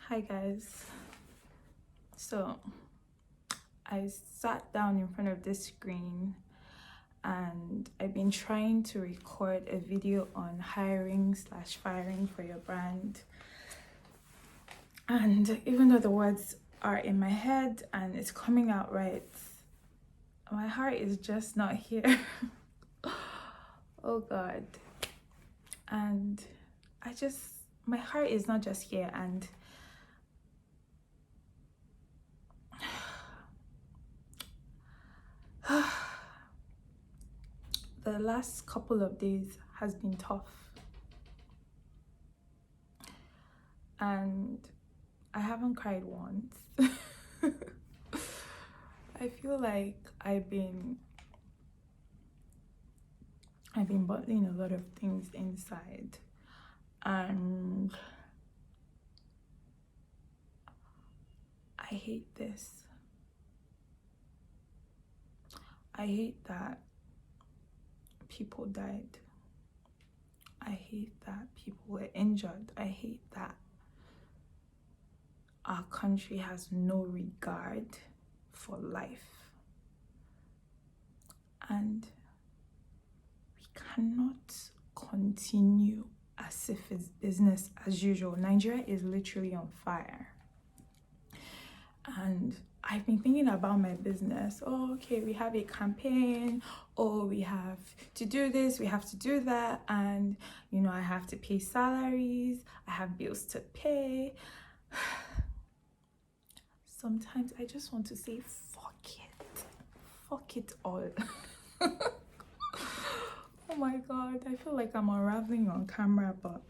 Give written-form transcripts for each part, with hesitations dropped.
Hi guys. So I sat down in front of this screen and I've been trying to record a video on hiring/firing for your brand. And even though the words are in my head and it's coming out right, my heart is just not here. Oh God. And my heart is not just here, and the last couple of days has been tough. And I haven't cried once. I feel like I've been bottling a lot of things inside, and I hate this. I hate that people died. I hate that people were injured. I hate that our country has no regard for life. And we cannot continue as if it's business as usual. Nigeria is literally on fire. And I've been thinking about my business. Oh, okay, we have a campaign. Oh, we have to do this, we have to do that. And, I have to pay salaries. I have bills to pay. Sometimes I just want to say, fuck it. Fuck it all. Oh my God, I feel like I'm unraveling on camera, but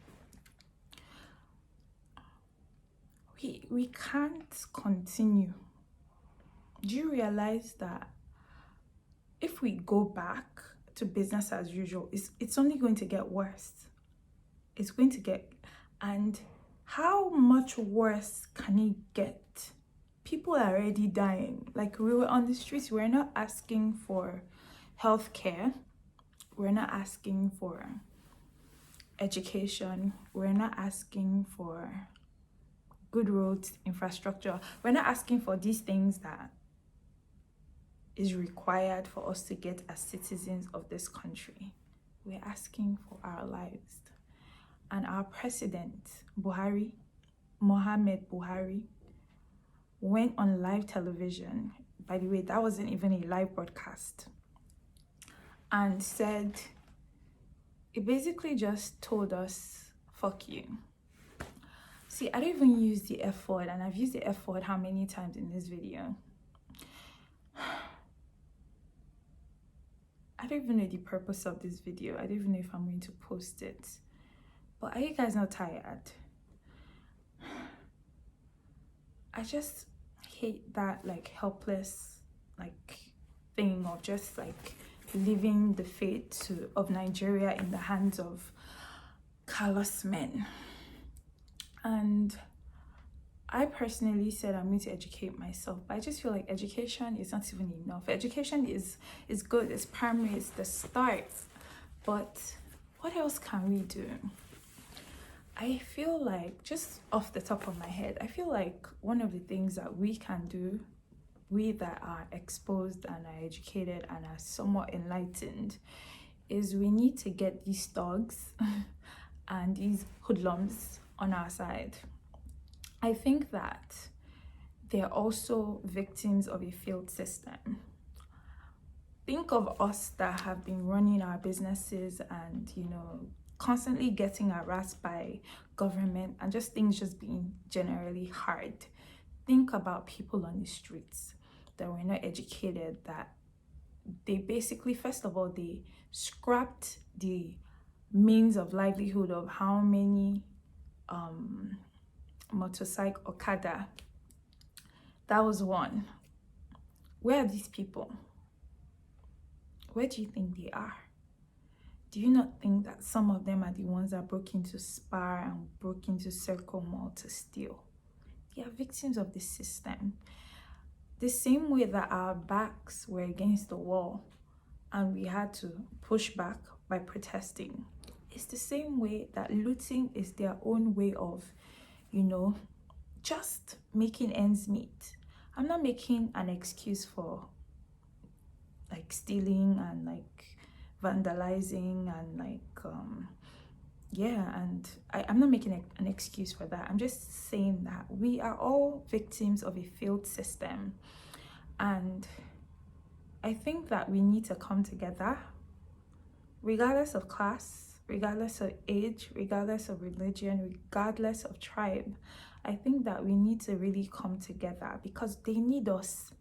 we can't continue. Do you realize that if we go back to business as usual, it's only going to get worse? It's going to get, and how much worse can it get? People are already dying. Like, we were on the streets, we're not asking for healthcare, we're not asking for education, we're not asking for good roads, infrastructure. We're not asking for these things that is required for us to get as citizens of this country. We're asking for our lives. And our president, Mohammed Buhari, went on live television. By the way, that wasn't even a live broadcast. And said, it basically just told us, fuck you. See, I don't even use the F word, and I've used the F word how many times in this video? I don't even know the purpose of this video. I don't even know if I'm going to post it. But are you guys not tired? I just hate that helpless thing of just leaving the fate of Nigeria in the hands of callous men. And I personally said I'm going to educate myself, but I just feel like education is not even enough. Education is good, it's primary, it's the start. But what else can we do? I feel like, just off the top of my head, I feel like one of the things that we can do, we that are exposed and are educated and are somewhat enlightened, is we need to get these thugs and these hoodlums on our side. I think that they're also victims of a failed system. Think of us that have been running our businesses and, constantly getting harassed by government and just things just being generally hard. Think about people on the streets that were not educated, that they basically, first of all, they scrapped the means of livelihood of how many motorcycle, Okada. That was one. Where are these people? Where do you think they are? Do you not think that some of them are the ones that broke into Spar and broke into Circle Mall to steal? They are victims of the system. The same way that our backs were against the wall and we had to push back by protesting, it's the same way that looting is their own way of, just making ends meet. I'm not making an excuse for like stealing and like vandalizing and like yeah, and I'm not making an excuse for that. I'm just saying that we are all victims of a failed system, and I think that we need to come together regardless of class, regardless of age, regardless of religion, regardless of tribe. I think that we need to really come together because they need us.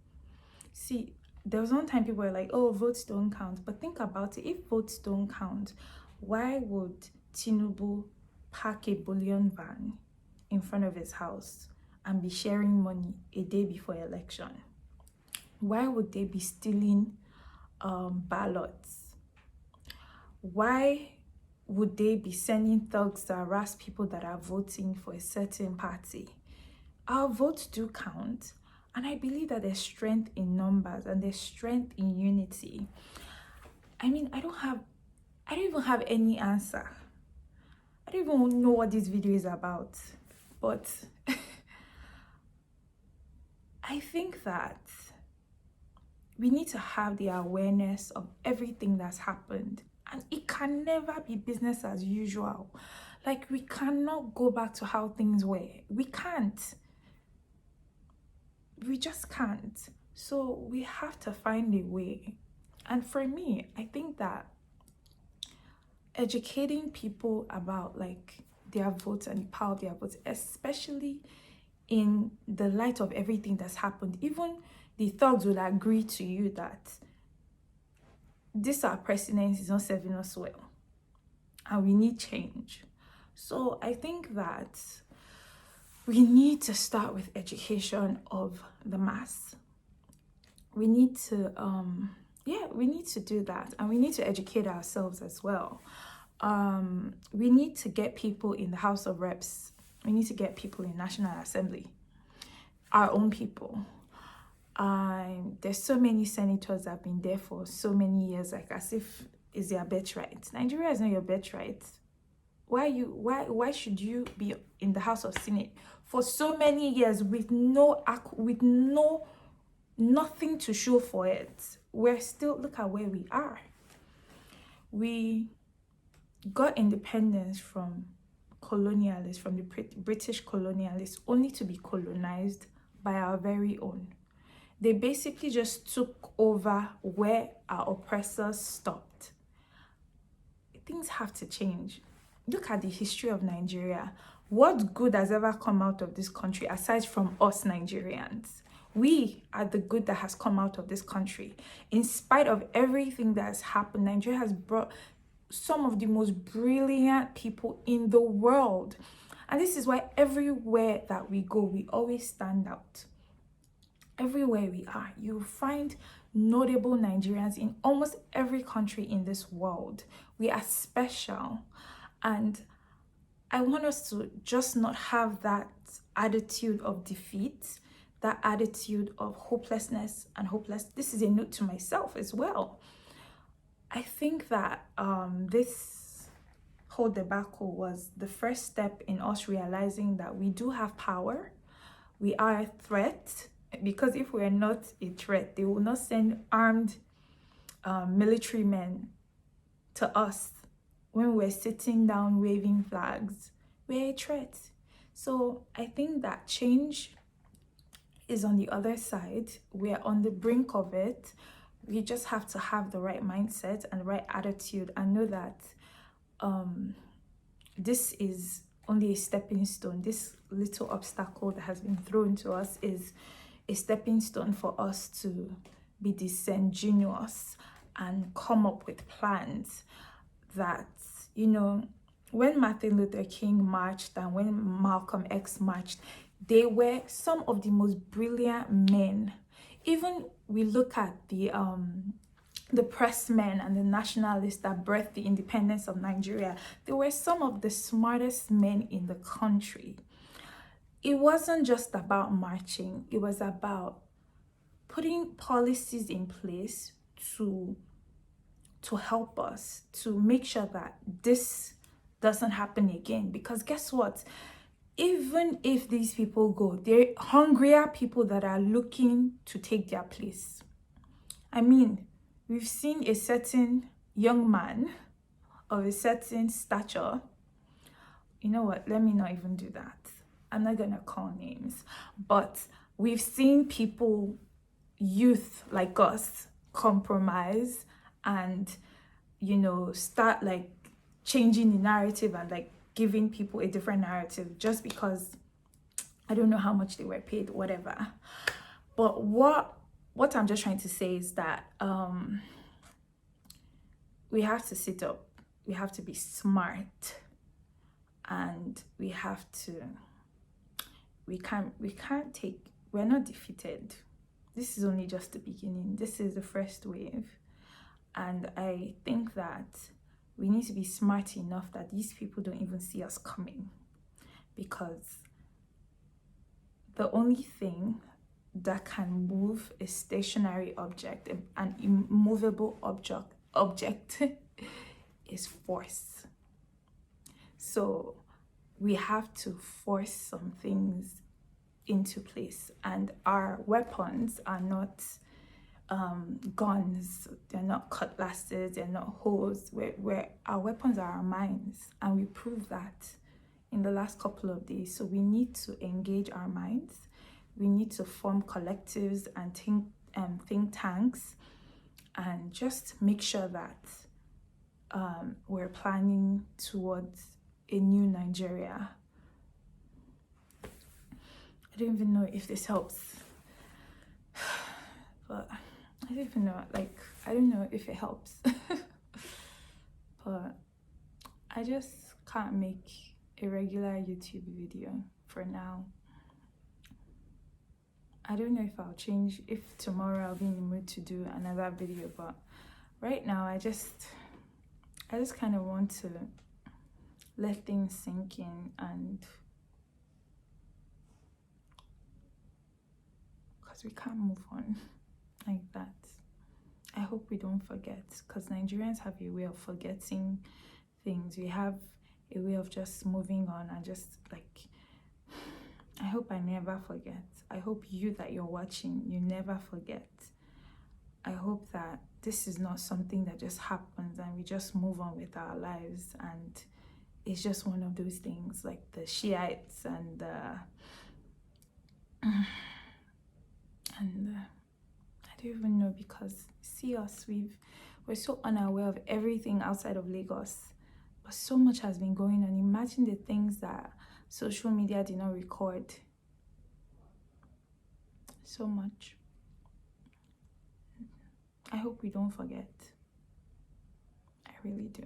See, there was one time people were like, oh, votes don't count. But think about it. If votes don't count, why would Tinubu park a bullion van in front of his house and be sharing money a day before election? Why would they be stealing ballots? Why would they be sending thugs to harass people that are voting for a certain party? Our votes do count, and I believe that there's strength in numbers and there's strength in unity. I mean, I don't even have any answer. I don't even know what this video is about, but I think that we need to have the awareness of everything that's happened, and it can never be business as usual. Like, we cannot go back to how things were. We can't. We just can't. So we have to find a way. And for me, I think that educating people about like their votes and the power of their votes, especially in the light of everything that's happened, even the thugs will agree to you that this our president is not serving us well and we need change. So I think that we need to start with education of the mass. We need to we need to do that, and we need to educate ourselves as well. We need to get people in the House of Reps. We need to get people in National Assembly, our own people. There's so many senators that have been there for so many years, like as if it's their birthright. Nigeria is not your birthright. Why should you be in the House of Senate for so many years with nothing to show for it? We're still, look at where we are. We got independence from colonialists, from the British colonialists, only to be colonized by our very own. They basically just took over where our oppressors stopped. Things have to change. Look at the history of Nigeria. What good has ever come out of this country aside from us Nigerians? We are the good that has come out of this country. In spite of everything that has happened, Nigeria has brought some of the most brilliant people in the world. And this is why everywhere that we go, we always stand out. Everywhere we are, you'll find notable Nigerians in almost every country in this world. We are special. And I want us to just not have that attitude of defeat, that attitude of hopelessness and hopeless. This is a note to myself as well. I think that this whole debacle was the first step in us realizing that we do have power. We are a threat, because if we're not a threat, they will not send armed military men to us when we're sitting down waving flags. We're a threat. So I think that change is on the other side. We're on the brink of it. We just have to have the right mindset and the right attitude and know that this is only a stepping stone. This little obstacle that has been thrown to us is a stepping stone for us to be disingenuous and come up with plans that, you know, when Martin Luther King marched and when Malcolm X marched, they were some of the most brilliant men. Even we look at the pressmen and the nationalists that birthed the independence of Nigeria, they were some of the smartest men in the country. It wasn't just about marching, it was about putting policies in place to help us, to make sure that this doesn't happen again. Because guess what? even if these people go, there are hungrier people that are looking to take their place. I mean, we've seen a certain young man of a certain stature. You know what? Let me not even do that. I'm not gonna call names, but we've seen people, youth like us, compromise and, you know, start like changing the narrative and like giving people a different narrative just because I don't know how much they were paid, whatever. But what I'm just trying to say is that we have to sit up, we have to be smart, and we can't take, we're not defeated. This is only just the beginning. This is the first wave. And I think that we need to be smart enough that these people don't even see us coming, because the only thing that can move a stationary object, an immovable object is force. So we have to force some things into place, and our weapons are not guns, they're not cutlasses, they're not hoes. Where our weapons are our minds, and we proved that in the last couple of days. So we need to engage our minds, we need to form collectives and think tanks, and just make sure that we're planning towards a new Nigeria. I don't even know if this helps, but I don't even know, like, I don't know if it helps. But I just can't make a regular YouTube video for now. I don't know if I'll change, if tomorrow I'll be in the mood to do another video, but right now I just kind of want to let things sink in, and because we can't move on like that. I hope we don't forget, because Nigerians have a way of forgetting things. We have a way of just moving on, and just like, I hope I never forget. I hope you that you're watching, you never forget. I hope that this is not something that just happens and we just move on with our lives, and it's just one of those things like the Shiites and I don't even know, because see us, we're so unaware of everything outside of Lagos, but so much has been going on. Imagine the things that social media did not record. So much. I hope we don't forget. I really do.